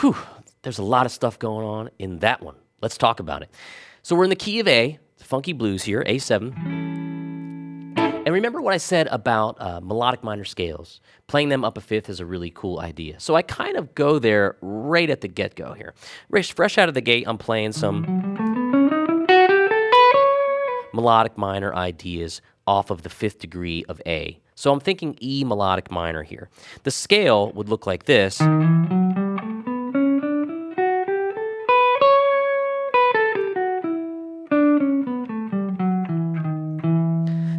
Whew, there's a lot of stuff going on in that one. Let's talk about it. So we're in the key of A, the funky blues here, A7. And remember what I said about melodic minor scales. Playing them up a fifth is a really cool idea. So I kind of go there right at the get-go here. Fresh out of the gate, I'm playing some melodic minor ideas off of the fifth degree of A. So I'm thinking E melodic minor here. The scale would look like this.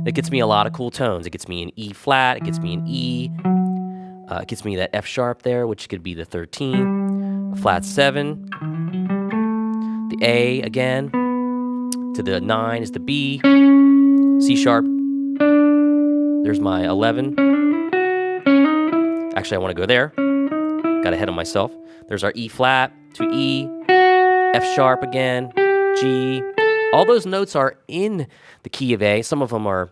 It gets me a lot of cool tones. It gets me an E flat, it gets me an E, it gets me that F sharp there, which could be the 13, a flat 7, the A again, to the 9 is the B, C sharp, there's my 11. Actually, I want to go there. Got ahead of myself. There's our E flat to E, F sharp again, G. All those notes are in the key of A. Some of them are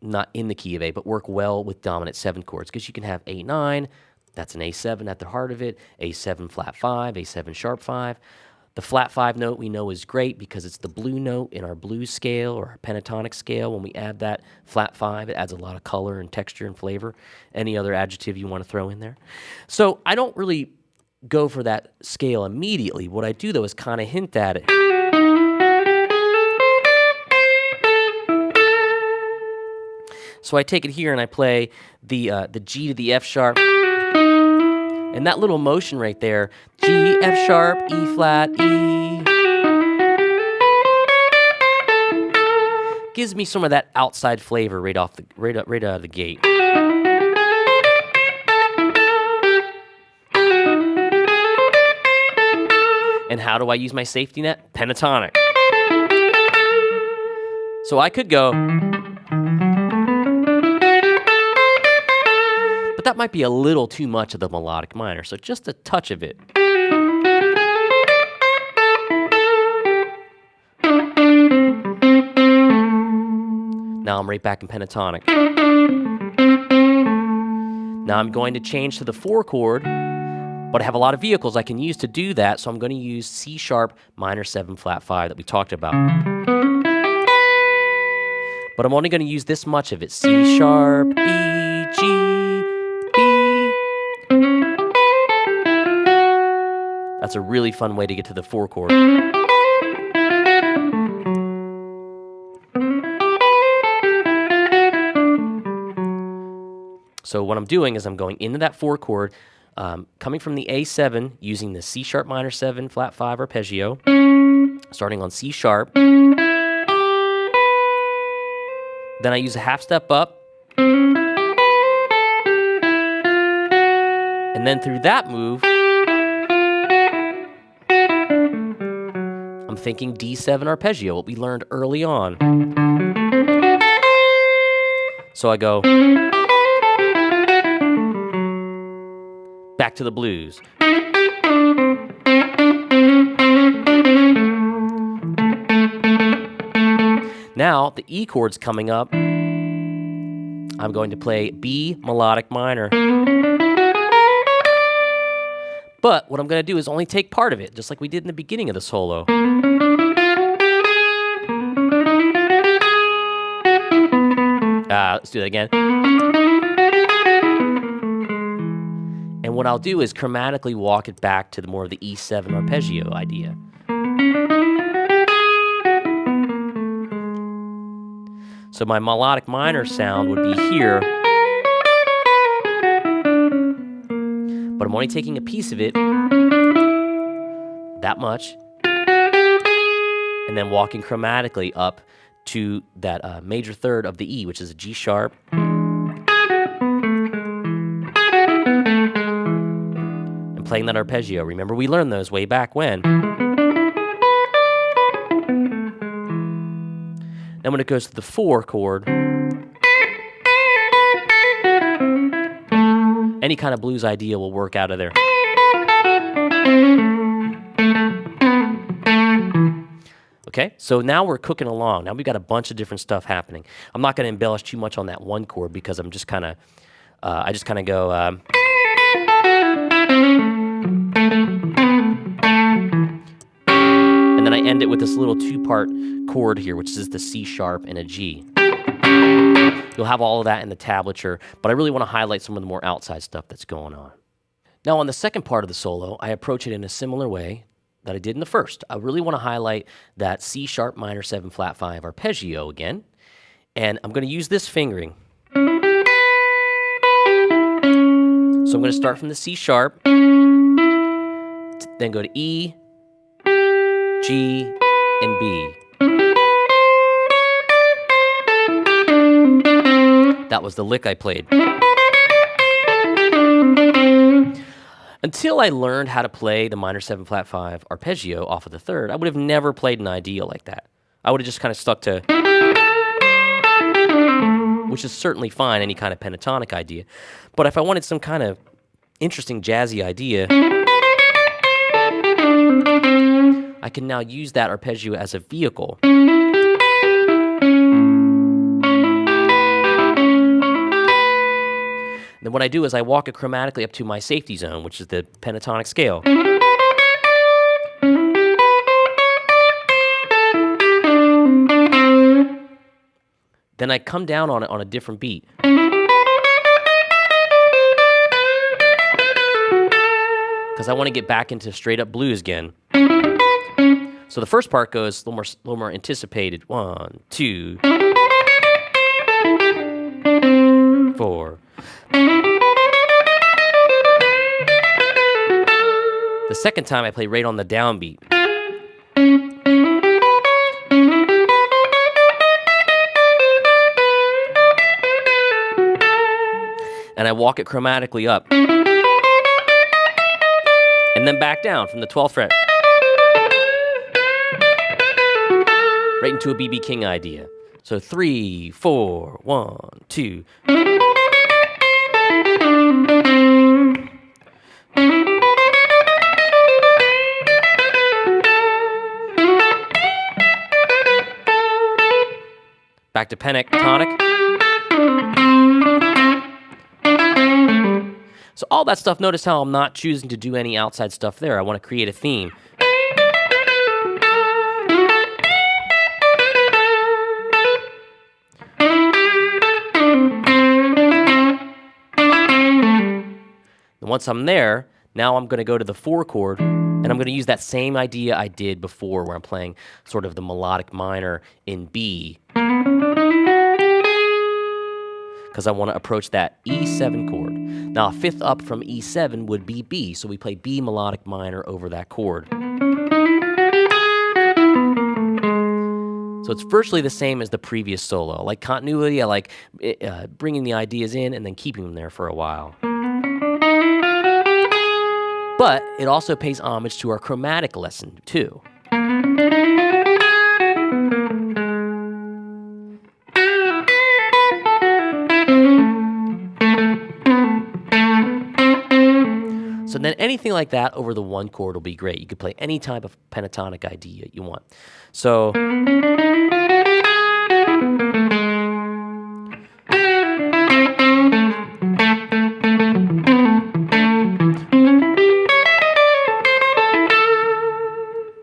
not in the key of A, but work well with dominant 7 chords, because you can have A9, that's an A7 at the heart of it, A7 flat 5, A7 sharp 5. The flat 5 note we know is great because it's the blue note in our blues scale or our pentatonic scale. When we add that flat 5, it adds a lot of color and texture and flavor. Any other adjective you want to throw in there. So I don't really go for that scale immediately. What I do, though, is kind of hint at it. So I take it here and I play the G to the F sharp. And that little motion right there, G, F sharp, E flat, E, gives me some of that outside flavor right out of the gate. And how do I use my safety net? Pentatonic. So I could go, but that might be a little too much of the melodic minor, so just a touch of it. Now I'm right back in pentatonic. Now I'm going to change to the 4 chord, but I have a lot of vehicles I can use to do that, so I'm going to use C sharp minor 7 flat 5 that we talked about. But I'm only going to use this much of it. C sharp, E, G, that's a really fun way to get to the 4 chord. So what I'm doing is I'm going into that 4 chord, coming from the A7, using the C sharp minor 7 flat 5 arpeggio, starting on C sharp. Then I use a half step up. And then through that move, I'm thinking D7 arpeggio, what we learned early on. So I go back to the blues. Now, the E chord's coming up. I'm going to play B melodic minor. But what I'm going to do is only take part of it, just like we did in the beginning of the solo. Let's do that again. And what I'll do is chromatically walk it back to the more of the E7 arpeggio idea. So my melodic minor sound would be here. But I'm only taking a piece of it, that much, and then walking chromatically up to that major third of the E, which is a G sharp, and playing that arpeggio. Remember, we learned those way back when. Then when it goes to the 4 chord, any kind of blues idea will work out of there. Okay, so now we're cooking along. Now we've got a bunch of different stuff happening. I'm not going to embellish too much on that 1 chord because I'm just kind of, I just kind of go. I end it with this little two-part chord here, which is the C sharp and a G. You'll have all of that in the tablature, but I really want to highlight some of the more outside stuff that's going on. Now, on the second part of the solo, I approach it in a similar way that I did in the first. I really want to highlight that C sharp minor 7 flat 5 arpeggio again, and I'm going to use this fingering. So I'm going to start from the C sharp, then go to E, G, and B. That was the lick I played. Until I learned how to play the minor 7 flat 5 arpeggio off of the third, I would have never played an idea like that. I would have just kind of stuck to, which is certainly fine, any kind of pentatonic idea. But if I wanted some kind of interesting jazzy idea, I can now use that arpeggio as a vehicle. Then what I do is I walk it chromatically up to my safety zone, which is the pentatonic scale. Then I come down on it on a different beat. Because I want to get back into straight up blues again. So the first part goes a little more anticipated. 1, 2, 4. The second time I play right on the downbeat. And I walk it chromatically up. And then back down from the 12th fret. Right into a B.B. King idea. So 3, 4, 1, 2. Back to pentatonic. So all that stuff, notice how I'm not choosing to do any outside stuff there. I want to create a theme. And once I'm there, now I'm going to go to the 4 chord, and I'm going to use that same idea I did before where I'm playing sort of the melodic minor in B. Because I want to approach that E7 chord. Now, a fifth up from E7 would be B, so we play B melodic minor over that chord. So it's virtually the same as the previous solo. I like continuity, I like bringing the ideas in and then keeping them there for a while. But it also pays homage to our chromatic lesson, too. So then anything like that over the 1 chord will be great. You could play any type of pentatonic idea you want. So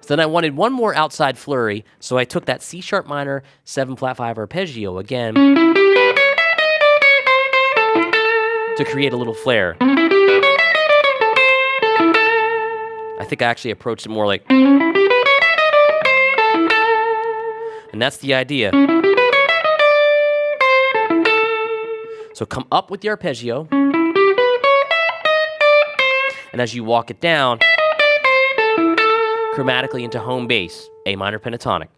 then I wanted one more outside flurry, so I took that C sharp minor 7 flat 5 arpeggio again to create a little flare. I think I actually approached it more like, and that's the idea. So come up with the arpeggio, and as you walk it down, chromatically into home bass, A minor pentatonic.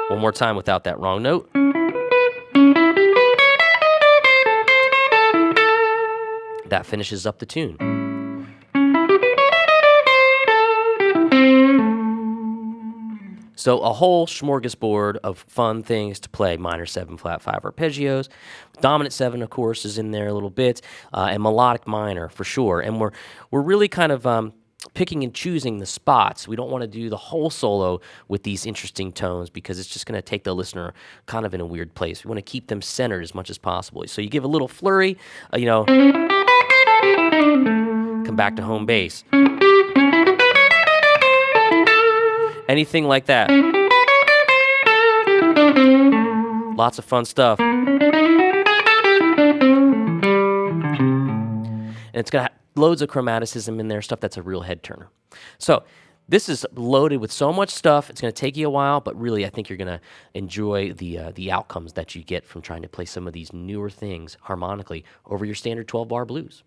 One more time without that wrong note. That finishes up the tune. So a whole smorgasbord of fun things to play. Minor 7 flat 5 arpeggios. Dominant 7, of course, is in there a little bit. And melodic minor, for sure. And we're really kind of picking and choosing the spots. We don't want to do the whole solo with these interesting tones because it's just going to take the listener kind of in a weird place. We want to keep them centered as much as possible. So you give a little flurry, come back to home base. Anything like that. Lots of fun stuff. And it's got loads of chromaticism in there, stuff that's a real head turner. So this is loaded with so much stuff. It's going to take you a while, but really I think you're going to enjoy the outcomes that you get from trying to play some of these newer things harmonically over your standard 12-bar blues.